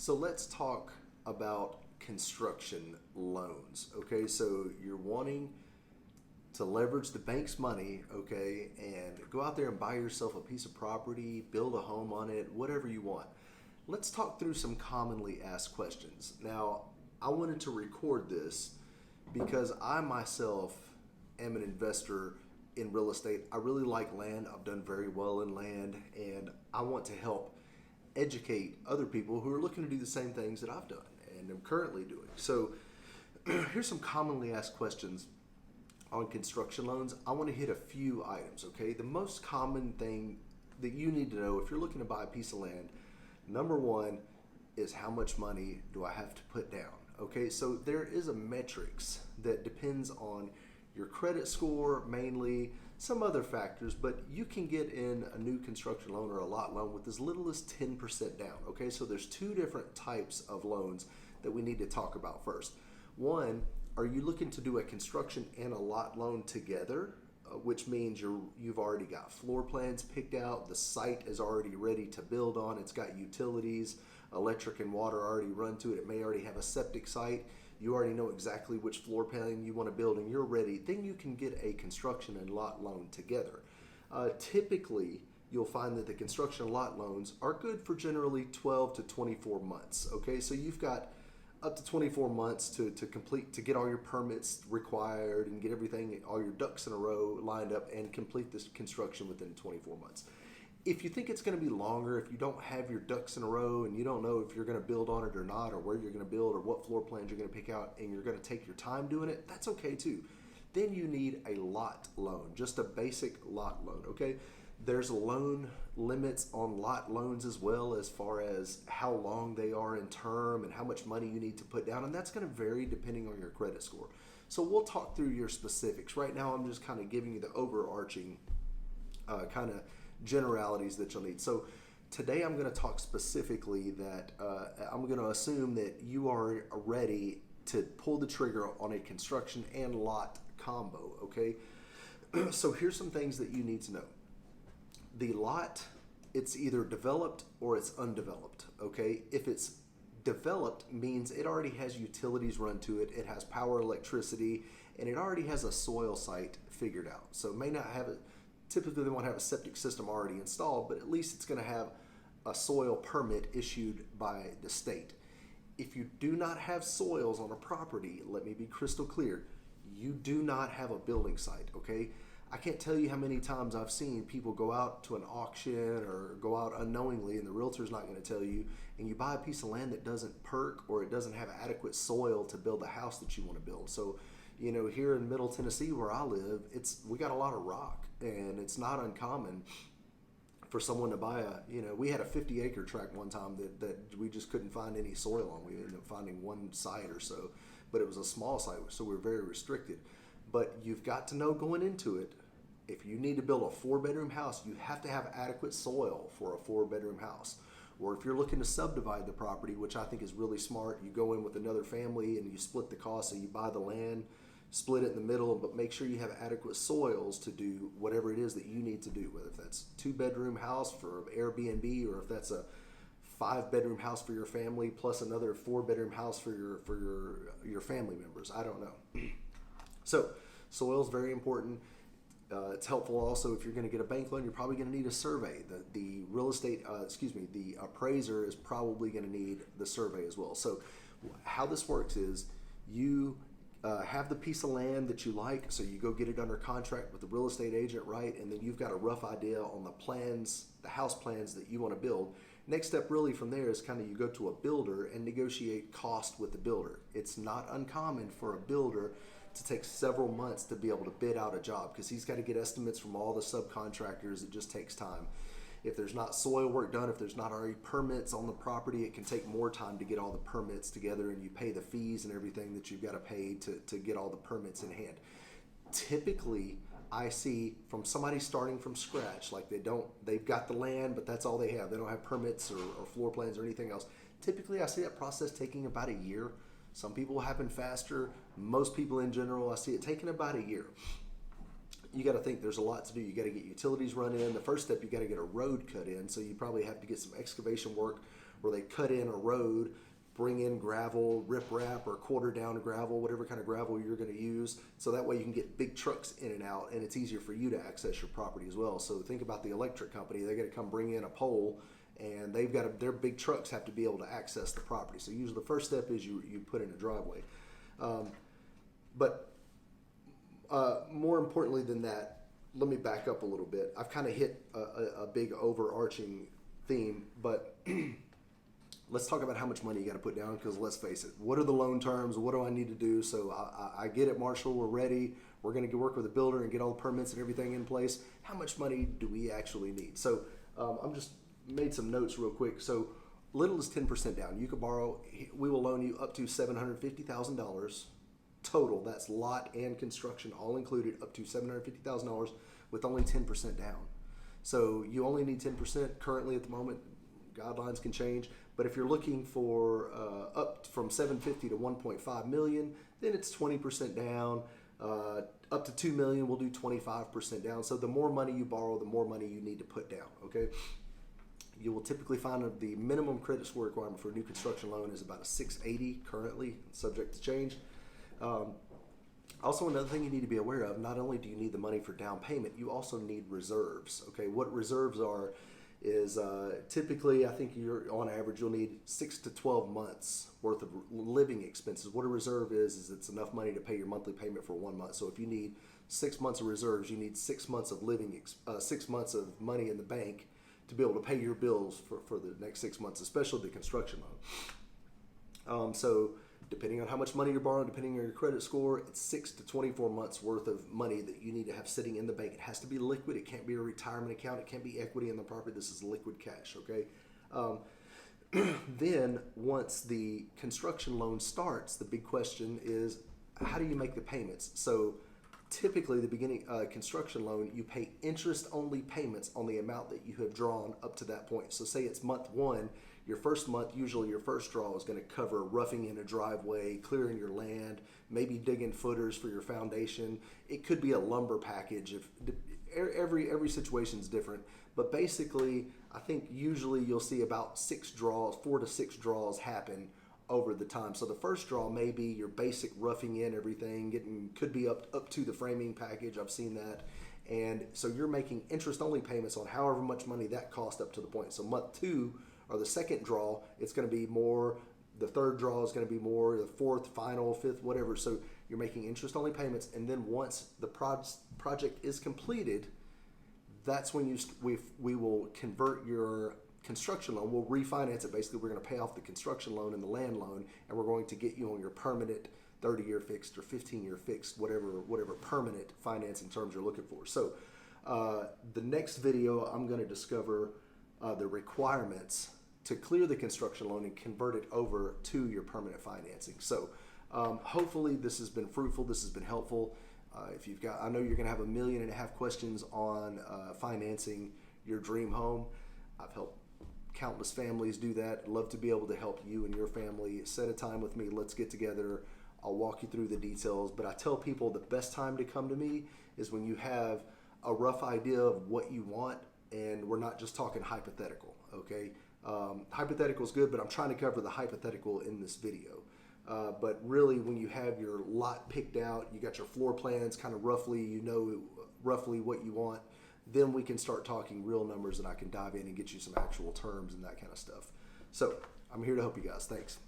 So let's talk about construction loans. Okay, so you're wanting to leverage the bank's money, okay, and go out there and buy yourself a piece of property, build a home on it, whatever you want. Let's talk through some commonly asked questions. Now, I wanted to record this because I myself am an investor in real estate. I really like land. I've done very well in land, and I want to help educate other people who are looking to do the same things that I've done and am currently doing. So here's some commonly asked questions on construction loans. I want to hit a few items, okay? The most common thing that you need to know if you're looking to buy a piece of land, number one is how much money do I have to put down? Okay, so there is a metrics that depends on your credit score mainly, some other factors, but you can get in a new construction loan or a lot loan with as little as 10% down. Okay, so there's two different types of loans that we need to talk about first. One, are you looking to do a construction and a lot loan together? Which means you've already got floor plans picked out, the site is already ready to build on, it's got utilities, electric and water already run to it, it may already have a septic site, you already know exactly which floor plan you want to build and you're ready, then you can get a construction and lot loan together. Typically, you'll find that the construction and lot loans are good for generally 12 to 24 months. Okay, so you've got up to 24 months to complete, to get all your permits required and get everything, all your ducks in a row lined up and complete this construction within 24 months. If you think it's going to be longer, if you don't have your ducks in a row and you don't know if you're going to build on it or not, or where you're going to build or what floor plans you're going to pick out, and you're going to take your time doing it, that's okay too. Then you need a lot loan, just a basic lot loan, okay? There's loan limits on lot loans as well, as far as how long they are in term and how much money you need to put down, and that's going to vary depending on your credit score. So we'll talk through your specifics. Right now I'm just kind of giving you the overarching kind of generalities that you'll need. So today I'm going to talk specifically that I'm going to assume that you are ready to pull the trigger on a construction and lot combo, okay? So here's some things that you need to know. The lot, it's either developed or it's undeveloped, okay? If it's developed, means it already has utilities run to it, it has power, electricity, and it already has a soil site figured out. So it may not have it, typically they won't have a septic system already installed, but at least it's going to have a soil permit issued by the state. If you do not have soils on a property, let me be crystal clear, you do not have a building site, okay? I can't tell you how many times I've seen people go out to an auction or go out unknowingly and the realtor's not going to tell you, and you buy a piece of land that doesn't perk or it doesn't have adequate soil to build the house that you want to build. So, you know, here in Middle Tennessee where I live, we got a lot of rock, and it's not uncommon for someone to buy we had a 50-acre tract one time that we just couldn't find any soil on. We ended up finding one site or so, but it was a small site, so we were very restricted. But you've got to know going into it, if you need to build a 4-bedroom house, you have to have adequate soil for a 4-bedroom house. Or if you're looking to subdivide the property, which I think is really smart, you go in with another family and you split the cost, so you buy the land, split it in the middle, but make sure you have adequate soils to do whatever it is that you need to do, whether if that's 2-bedroom house for Airbnb or if that's a 5-bedroom house for your family plus another 4-bedroom house for your family members. I don't know. So soil is very important. It's helpful also if you're going to get a bank loan. You're probably going to need a survey. The real estate, the appraiser is probably going to need the survey as well. So how this works is you have the piece of land that you like, so you go get it under contract with the real estate agent, right? And then you've got a rough idea on the plans, the house plans that you want to build. Next step really from there is kind of you go to a builder and negotiate cost with the builder. It's not uncommon for a builder to take several months to be able to bid out a job because he's got to get estimates from all the subcontractors. It just takes time. If there's not soil work done, if there's not already permits on the property, it can take more time to get all the permits together, and you pay the fees and everything that you've got to pay to get all the permits in hand. Typically, I see from somebody starting from scratch, like they've got the land, but that's all they have. They don't have permits or floor plans or anything else. Typically, I see that process taking about a year. Some people happen faster. Most people in general, I see it taking about a year. You got to think there's a lot to do. You got to get utilities run in. The first step, you got to get a road cut in. So you probably have to get some excavation work where they cut in a road, bring in gravel, riprap, or quarter down gravel, whatever kind of gravel you're going to use. So that way you can get big trucks in and out, and it's easier for you to access your property as well. So think about the electric company. They got to come bring in a pole, and their big trucks have to be able to access the property. So usually the first step is you put in a driveway. But more importantly than that, let me back up a little bit. I've kind of hit a big overarching theme, but let's talk about how much money you got to put down, because let's face it, what are the loan terms? What do I need to do? So I get it, Marshall, we're ready. We're going to work with a builder and get all the permits and everything in place. How much money do we actually need? So I'm just made some notes real quick. So little as 10% down. You could borrow, we will loan you up to $750,000 total. That's lot and construction all included, up to $750,000 with only 10% down. So you only need 10% currently at the moment. Guidelines can change, but if you're looking for up from 750 to 1.5 million, then it's 20% down. Up to 2 million, we'll do 25% down. So the more money you borrow, the more money you need to put down. Okay. You will typically find that the minimum credit score requirement for a new construction loan is about a 680 currently, subject to change. Also, another thing you need to be aware of, not only do you need the money for down payment, you also need reserves. Okay, what reserves are is typically, I think on average, you'll need 6 to 12 months worth of living expenses. What a reserve is it's enough money to pay your monthly payment for 1 month. So if you need 6 months of reserves, you need 6 months of 6 months of money in the bank to be able to pay your bills for the next 6 months, especially the construction loan. So depending on how much money you're borrowing, depending on your credit score, it's 6 to 24 months worth of money that you need to have sitting in the bank. It has to be liquid. It can't be a retirement account. It can't be equity in the property. This is liquid cash, okay? Then once the construction loan starts, the big question is, how do you make the payments? So typically the beginning construction loan, you pay interest-only payments on the amount that you have drawn up to that point. So say it's month one, your first month, usually your first draw is going to cover roughing in a driveway, clearing your land, maybe digging footers for your foundation. It could be a lumber package. Every situation is different, but basically, I think usually you'll see about 4 to 6 draws happen over the time. So the first draw may be your basic roughing in everything, could be up to the framing package. I've seen that. And so you're making interest-only payments on however much money that cost up to the point. So month 2, or the second draw, it's going to be more. The third draw is going to be more. The fourth, final, fifth, whatever. So you're making interest-only payments, and then once the project is completed, that's when we will convert your construction loan. We'll refinance it. Basically, we're going to pay off the construction loan and the land loan, and we're going to get you on your permanent 30-year fixed or 15-year fixed, whatever permanent financing terms you're looking for. So the next video, I'm going to discover the requirements to clear the construction loan and convert it over to your permanent financing. So hopefully this has been fruitful. This has been helpful. I know you're going to have 1.5 million questions on financing your dream home. I've helped countless families do that. I'd love to be able to help you and your family. Set a time with me. Let's get together. I'll walk you through the details. But I tell people the best time to come to me is when you have a rough idea of what you want, and we're not just talking hypothetical, okay? Hypothetical is good, but I'm trying to cover the hypothetical in this video. But really, when you have your lot picked out, you got your floor plans kind of roughly, you know roughly what you want, then we can start talking real numbers, and I can dive in and get you some actual terms and that kind of stuff. So I'm here to help you guys. Thanks.